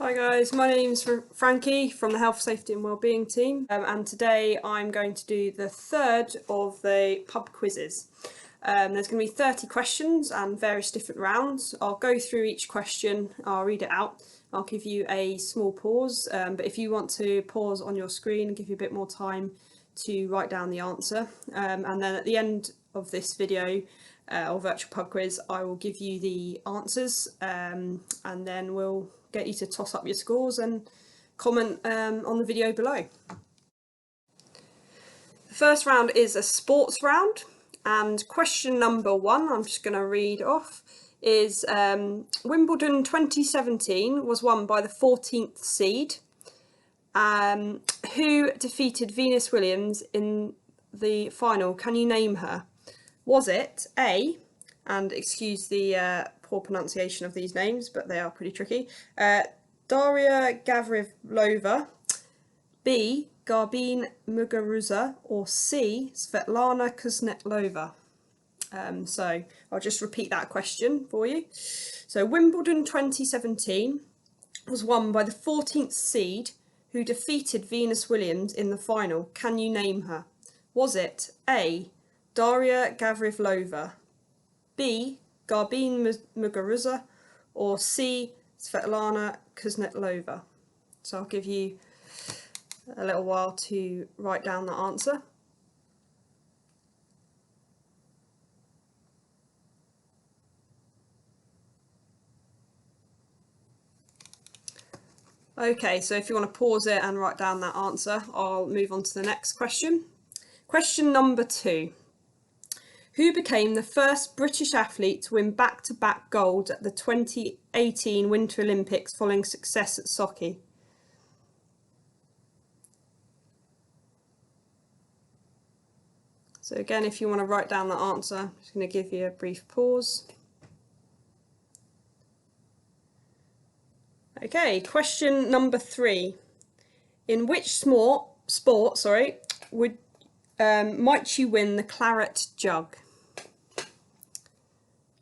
Hi guys, my name's Frankie from the Health, Safety and Wellbeing team, and today I'm going to do the third of the pub quizzes. There's going to be 30 questions and various different rounds. I'll go through each question, I'll read it out, I'll give you a small pause, but if you want to pause on your screen and give you a bit more time to write down the answer, and then at the end of this video or virtual pub quiz I will give you the answers, and then we'll get you to toss up your scores and comment on the video below. The first round is a sports round, and question number 1, I'm just going to read off, is Wimbledon 2017 was won by the 14th seed. Who defeated Venus Williams in the final? Can you name her? Was it A, and excuse the poor pronunciation of these names, but they are pretty tricky, Daria Gavrilova, B, Garbine Muguruza, or C, Svetlana Kuznetsova? So I'll just repeat that question for you. So Wimbledon 2017 was won by the 14th seed who defeated Venus Williams in the final. Can you name her? Was it A, Daria Gavrilova, B, Garbine Muguruza, or C, Svetlana Kuznetsova? So I'll give you a little while to write down the answer. Okay, so if you want to pause it and write down that answer, I'll move on to the next question. Question number 2. Who became the first British athlete to win back-to-back gold at the 2018 Winter Olympics following success at Sochi? So again, if you want to write down the answer, I'm just going to give you a brief pause. Okay, question number 3. In which sport, might you win the claret jug?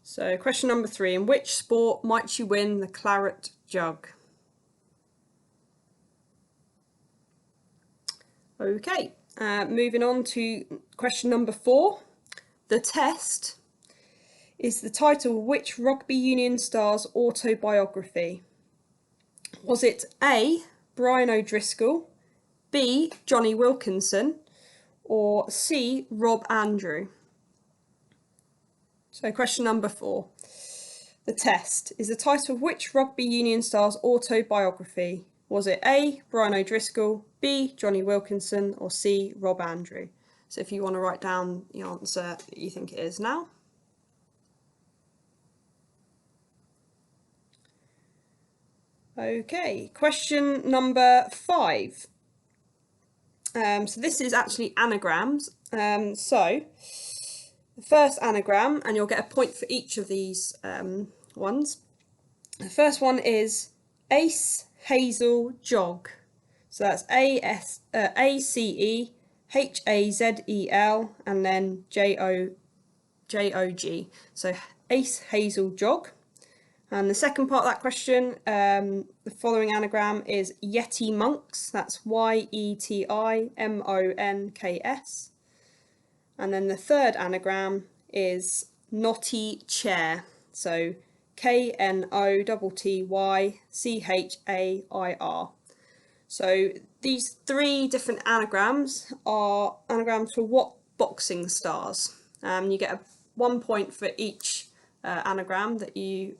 So question number 3, in which sport might you win the claret jug? Okay, moving on to question number 4. The Test is the title of which rugby union star's autobiography? Was it A, Brian O'Driscoll, B, Johnny Wilkinson, or C, Rob Andrew? So question number 4. The Test is the title of which rugby union star's autobiography? Was it A, Brian O'Driscoll, B, Johnny Wilkinson, or C, Rob Andrew? So if you want to write down the answer that you think it is now. Okay, question number 5. So this is actually anagrams. So the first anagram, and you'll get a point for each of these ones. The first one is Ace, Hazel, Jog. So that's ACEHAZEL and then JOG. So Ace, Hazel, Jog. And the second part of that question, the following anagram is Yeti Monks. That's YETIMONKS. And then the third anagram is Knotty Chair. So KNOTTYCHAIR. So these 3 different anagrams are anagrams for what boxing stars? You get 1 point for each anagram that you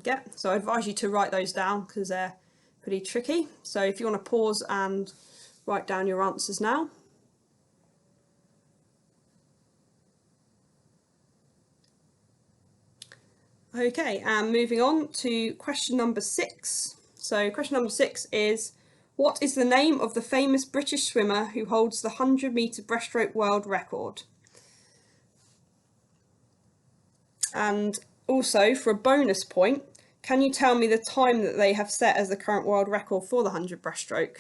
get. So I advise you to write those down because they're pretty tricky. So if you want to pause and write down your answers now. Okay, and moving on to question number 6. So question number 6 is, what is the name of the famous British swimmer who holds the 100-metre breaststroke world record? And also, for a bonus point, can you tell me the time that they have set as the current world record for the 100 breaststroke?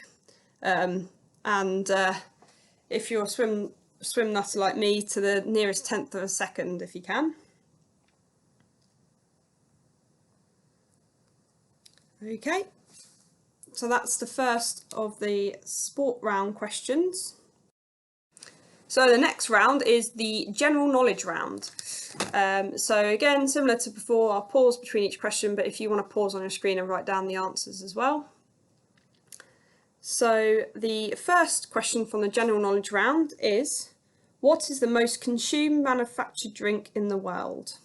If you're a swim nutter like me, to the nearest tenth of a second if you can. Okay, So that's the first of the sport round questions. So the next round is the general knowledge round. So again, similar to before, I'll pause between each question, but if you want to pause on your screen and write down the answers as well. So the first question from the general knowledge round is, what is the most consumed manufactured drink in the world?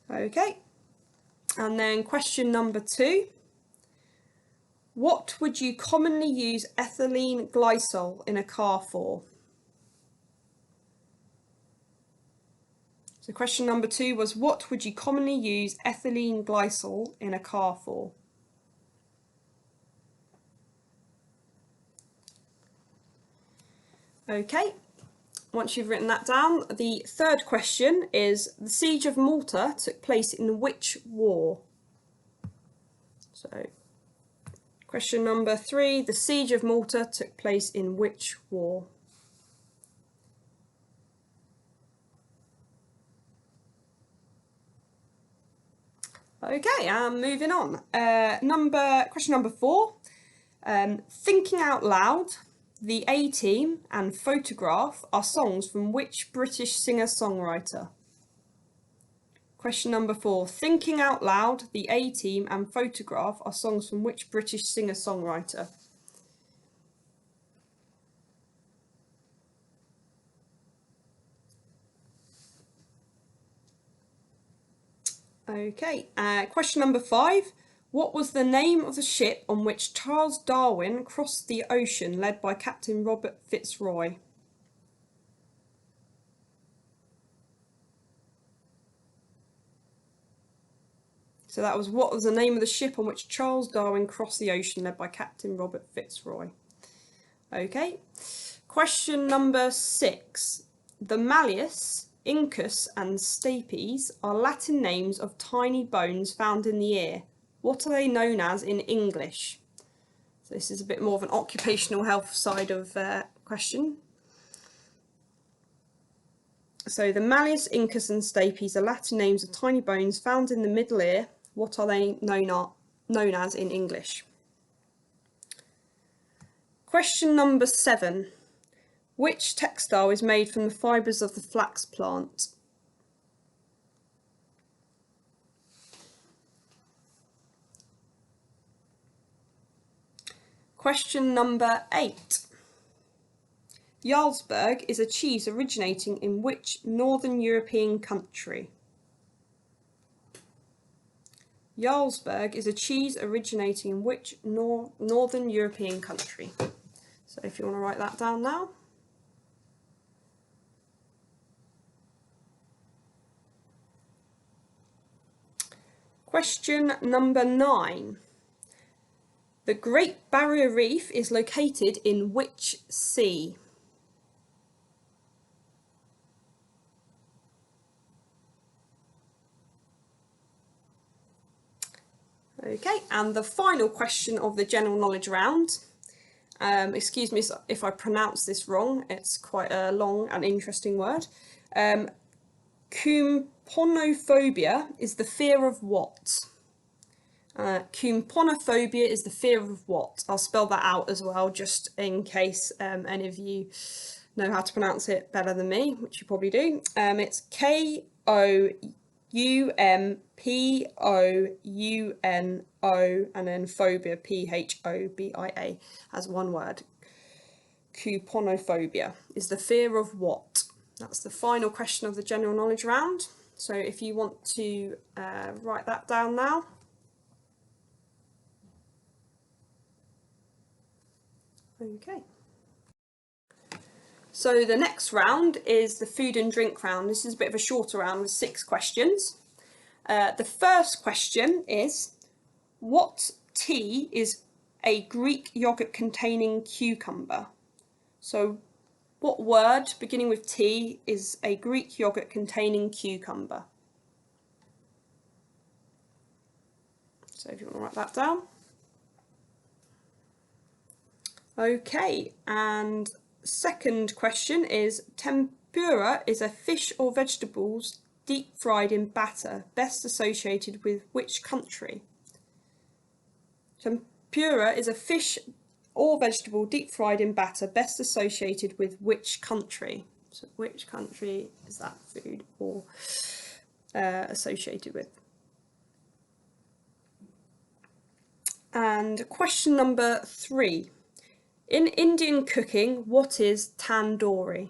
Okay, and then question number 2. What would you commonly use ethylene glycol in a car for? So question number 2 was, what would you commonly use ethylene glycol in a car for? Okay, once you've written that down, the third question is, the Siege of Malta took place in which war? So question number 3, the Siege of Malta took place in which war? Okay, and moving on. Question number 4. Thinking Out Loud, The A-Team and Photograph are songs from which British singer-songwriter? Question number 4. Thinking Out Loud, The A-Team and Photograph are songs from which British singer-songwriter? Okay, question number 5. What was the name of the ship on which Charles Darwin crossed the ocean led by Captain Robert Fitzroy? So that was, what was the name of the ship on which Charles Darwin crossed the ocean led by Captain Robert Fitzroy? Okay, question number 6. The Malleus, Incus and Stapes are Latin names of tiny bones found in the ear. What are they known as in English? So this is a bit more of an occupational health side of question. So the Malleus, Incus and Stapes are Latin names of tiny bones found in the middle ear. What are they known as in English? Question number 7. Which textile is made from the fibres of the flax plant? Question number 8. Jarlsberg is a cheese originating in which Northern European country? Jarlsberg is a cheese originating in which Northern European country? So if you want to write that down now. Question number 9. The Great Barrier Reef is located in which sea? Okay, and the final question of the general knowledge round. Excuse me if I pronounce this wrong, it's quite a long and interesting word. Cumponophobia is the fear of what? Cumponophobia is the fear of what? I'll spell that out as well, just in case any of you know how to pronounce it better than me, which you probably do. It's K-O-U-M-P-O-U-N-O and then phobia, P-H-O-B-I-A, as one word. Cumponophobia is the fear of what? That's the final question of the general knowledge round. So if you want to write that down now. Okay. So the next round is the food and drink round. This is a bit of a shorter round with 6 questions. The first question is, what tea is a Greek yogurt containing cucumber? So what word beginning with T is a Greek yogurt containing cucumber? So if you want to write that down. Okay, and second question is, tempura is a fish or vegetables deep fried in batter, best associated with which country? Tempura is a fish or vegetable deep fried in batter, best associated with which country? So which country is that food or associated with? And question number 3. In Indian cooking, what is tandoori?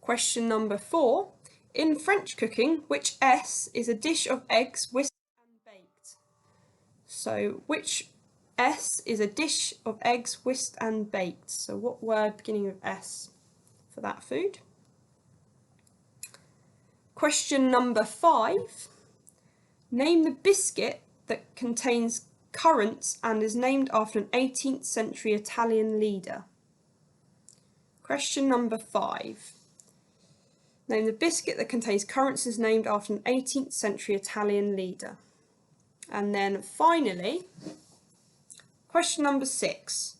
Question number 4. In French cooking, which S is a dish of eggs whisked and baked? So which S is a dish of eggs whisked and baked? So what word beginning with S for that food? Question number 5. Name the biscuit that contains currants and is named after an 18th century Italian leader. Question number 5. Name the biscuit that contains currants and is named after an 18th century Italian leader. And then finally, question number 6.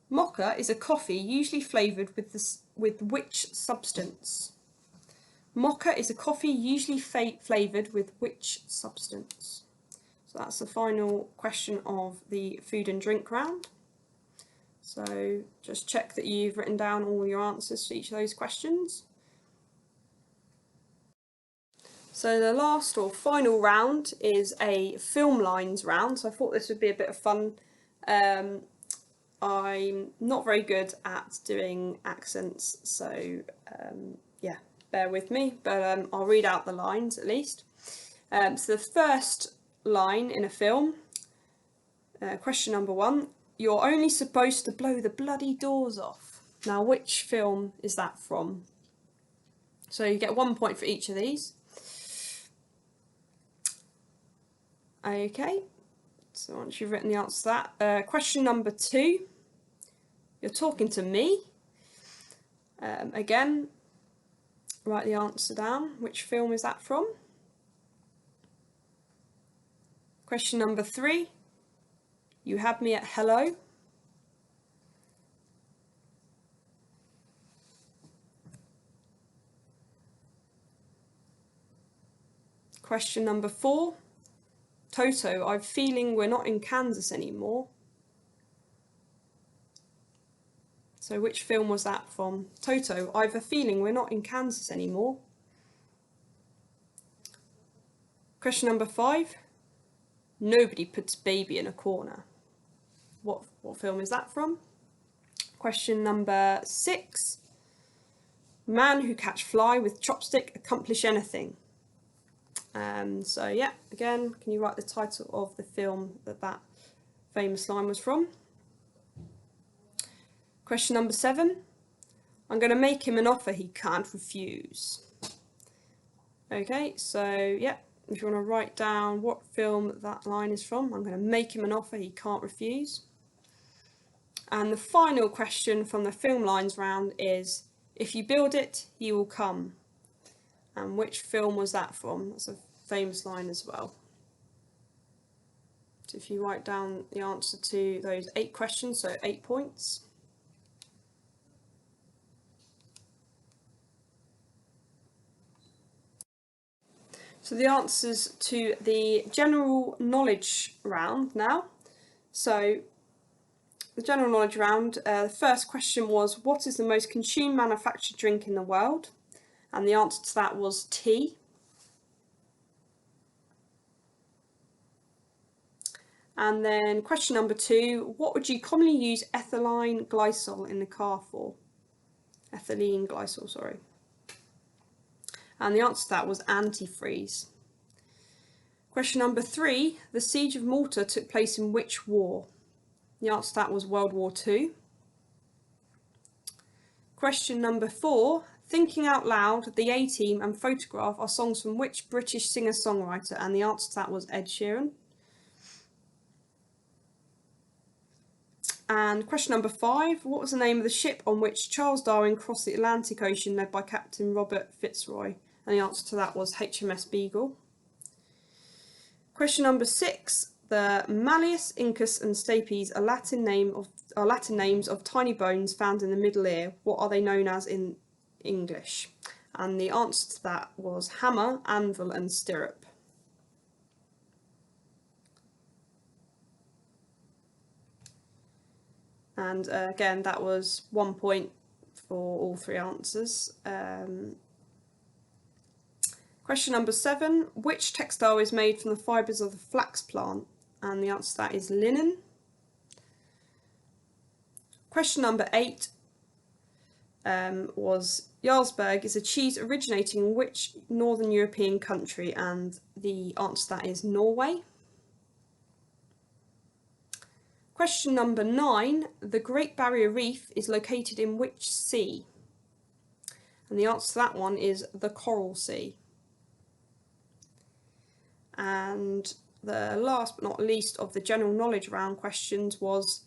Mocha is a coffee usually flavoured with which substance? Mocha is a coffee usually flavoured with which substance? So that's the final question of the food and drink round. So just check that you've written down all your answers for each of those questions. So the last or final round is a film lines round. So I thought this would be a bit of fun. I'm not very good at doing accents, so yeah, bear with me, but I'll read out the lines at least. So the first line in a film, question number 1, you're only supposed to blow the bloody doors off. Now, which film is that from? So you get 1 point for each of these. Okay, so once you've written the answer to that, question number 2, you're talking to me. Again, write the answer down. Which film is that from? Question number 3, you had me at hello. Question number 4, Toto, I'm feeling we're not in Kansas anymore. So which film was that from? Toto, I've a feeling we're not in Kansas anymore. Question number 5, nobody puts baby in a corner. What film is that from? Question number 6, man who catch fly with chopstick accomplish anything. So yeah, again, can you write the title of the film that famous line was from? Question number 7, I'm going to make him an offer he can't refuse. Okay, so yeah, if you want to write down what film that line is from, I'm going to make him an offer he can't refuse. And the final question from the film lines round is, if you build it, he will come. And which film was that from? That's a famous line as well. So if you write down the answer to those 8 questions, so 8 points. So the answers to the general knowledge round now. So the general knowledge round, the first question was, what is the most consumed manufactured drink in the world? And the answer to that was tea. And then question number 2, what would you commonly use ethylene glycol in the car for? Ethylene glycol, sorry. And the answer to that was antifreeze. Question number 3, the Siege of Malta took place in which war? The answer to that was World War II. Question number 4, Thinking Out Loud, The A-Team and Photograph are songs from which British singer-songwriter? And the answer to that was Ed Sheeran. And question number 5, what was the name of the ship on which Charles Darwin crossed the Atlantic Ocean led by Captain Robert Fitzroy? And the answer to that was HMS Beagle. Question number 6. The Malleus, Incus and Stapes are Latin names of tiny bones found in the middle ear. What are they known as in English? And the answer to that was hammer, anvil and stirrup. And again, that was 1 point for all 3 answers. Question number 7. Which textile is made from the fibres of the flax plant? And the answer to that is linen. Question number 8 was Jarlsberg is a cheese originating in which Northern European country? And the answer to that is Norway. Question number 9. The Great Barrier Reef is located in which sea? And the answer to that one is the Coral Sea. And the last but not least of the general knowledge round questions was,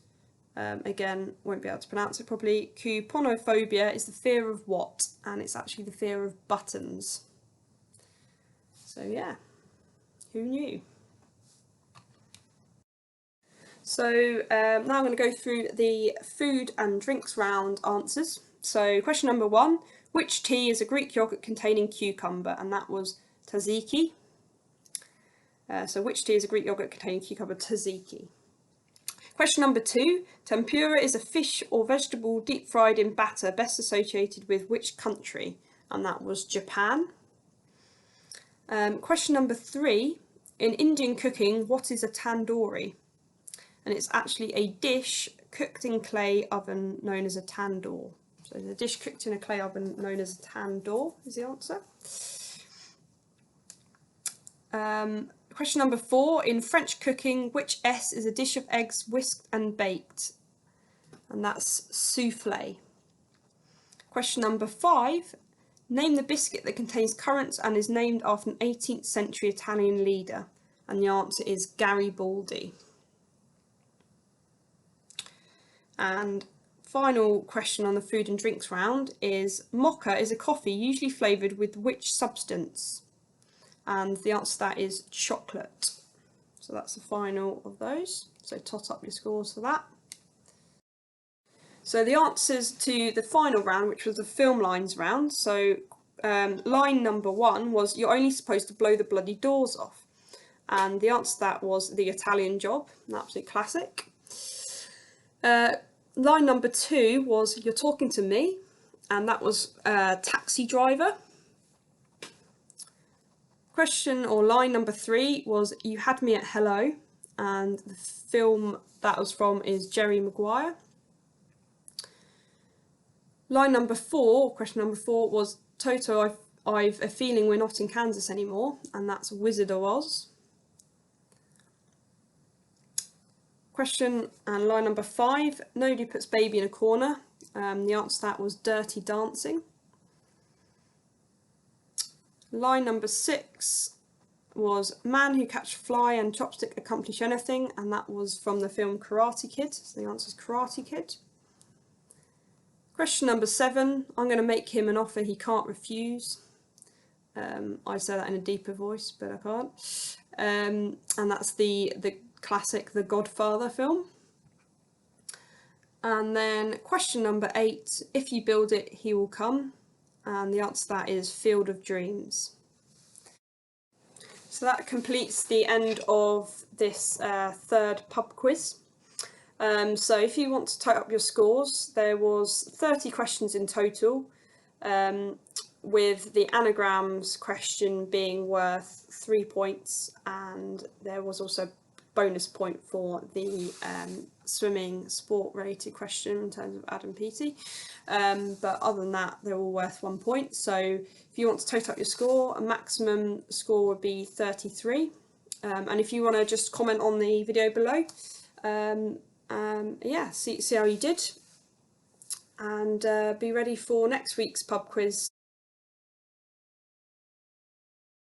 again, won't be able to pronounce it properly, Kuponophobia is the fear of what? And it's actually the fear of buttons. So yeah, who knew? So now I'm going to go through the food and drinks round answers. So question number 1, which tea is a Greek yogurt containing cucumber? And that was tzatziki. So which tea is a Greek yogurt containing cucumber? Tzatziki. Question number 2, tempura is a fish or vegetable deep fried in batter best associated with which country? And that was Japan. Question number 3, in Indian cooking, what is a tandoori? And it's actually a dish cooked in clay oven known as a tandoor. So the dish cooked in a clay oven known as a tandoor is the answer. Question number 4, in French cooking, which S is a dish of eggs whisked and baked? And that's soufflé. Question number 5, name the biscuit that contains currants and is named after an 18th century Italian leader. And the answer is Garibaldi. And final question on the food and drinks round is, mocha is a coffee usually flavoured with which substance? And the answer to that is chocolate. So that's the final of those. So tot up your scores for that. So the answers to the final round, which was the film lines round. So line number 1 was, you're only supposed to blow the bloody doors off. And the answer to that was The Italian Job, an absolute classic. Line number 2 was, you're talking to me, and that was Taxi Driver. Question or line number 3 was, you had me at hello, and the film that was from is Jerry Maguire. Line number 4, question number 4 was, Toto, I've a feeling we're not in Kansas anymore, and that's Wizard of Oz. Question and line number 5, nobody puts baby in a corner. The answer to that was Dirty Dancing. Line number 6 was, man who catch fly and chopstick accomplish anything, and that was from the film Karate Kid. So the answer is Karate Kid. Question number 7, I'm going to make him an offer he can't refuse. I say that in a deeper voice, but I can't. And that's the classic The Godfather film. And then question number 8, if you build it, he will come. And the answer to that is Field of Dreams. So that completes the end of this third pub quiz. So if you want to total up your scores, there was 30 questions in total, with the anagrams question being worth 3 points, and there was also a bonus point for the swimming sport related question in terms of Adam Peaty. But other than that, they're all worth 1 point. So if you want to total up your score, a maximum score would be 33. And if you want to just comment on the video below, yeah, see how you did, and be ready for next week's pub quiz.